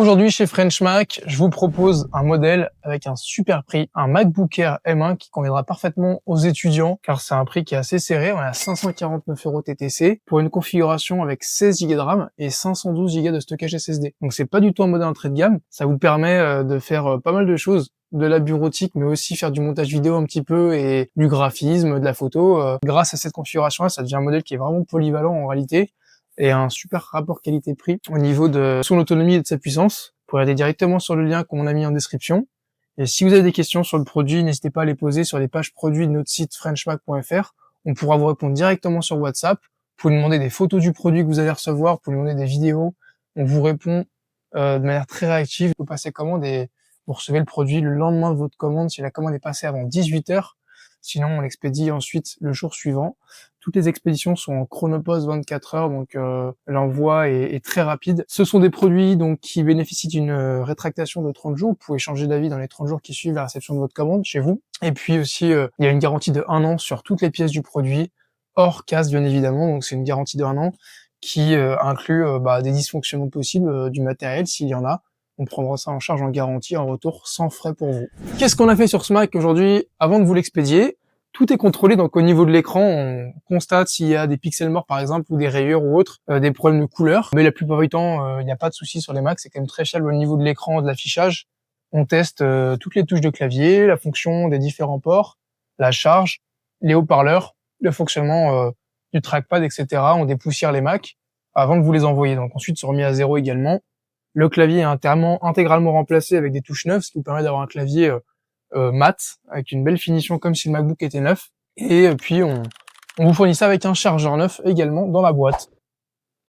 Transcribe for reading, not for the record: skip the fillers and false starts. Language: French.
Aujourd'hui chez French Mac, je vous propose un modèle avec un super prix, un MacBook Air M1 qui conviendra parfaitement aux étudiants car c'est un prix qui est assez serré, on est à 549 € TTC pour une configuration avec 16 Go de RAM et 512 Go de stockage SSD. Donc c'est pas du tout un modèle entrée de gamme, ça vous permet de faire pas mal de choses, de la bureautique mais aussi faire du montage vidéo un petit peu et du graphisme, de la photo. Grâce à cette configuration-là, ça devient un modèle qui est vraiment polyvalent en réalité et un super rapport qualité-prix au niveau de son autonomie et de sa puissance. Vous pouvez aller directement sur le lien qu'on a mis en description. Et si vous avez des questions sur le produit, n'hésitez pas à les poser sur les pages produits de notre site frenchmac.fr. On pourra vous répondre directement sur WhatsApp. Vous pouvez nous demander des photos du produit que vous allez recevoir, vous pouvez nous demander des vidéos. On vous répond de manière très réactive. Vous passez commande et vous recevez le produit le lendemain de votre commande si la commande est passée avant 18 h. Sinon, on l'expédie ensuite le jour suivant. Toutes les expéditions sont en chronopost 24 heures, donc l'envoi est très rapide. Ce sont des produits donc qui bénéficient d'une rétractation de 30 jours. Vous pouvez changer d'avis dans les 30 jours qui suivent la réception de votre commande chez vous. Et puis aussi, il y a une garantie de 1 an sur toutes les pièces du produit, hors casse bien évidemment. Donc c'est une garantie de 1 an qui inclut des dysfonctionnements possibles du matériel s'il y en a. On prendra ça en charge en garantie, en retour, sans frais pour vous. Qu'est-ce qu'on a fait sur ce Mac aujourd'hui avant de vous l'expédier? Tout est contrôlé, donc au niveau de l'écran, on constate s'il y a des pixels morts par exemple, ou des rayures ou autres, des problèmes de couleur. Mais la plupart du temps, il n'y a pas de souci sur les Macs, c'est quand même très fiable au niveau de l'écran, de l'affichage. On teste toutes les touches de clavier, la fonction des différents ports, la charge, les haut-parleurs, le fonctionnement du trackpad, etc. On dépoussière les Macs avant de vous les envoyer. Donc ensuite, c'est remis à zéro également. Le clavier est intégralement remplacé avec des touches neuves, ce qui vous permet d'avoir un clavier mat, avec une belle finition comme si le MacBook était neuf. Et puis on vous fournit ça avec un chargeur neuf également dans la boîte.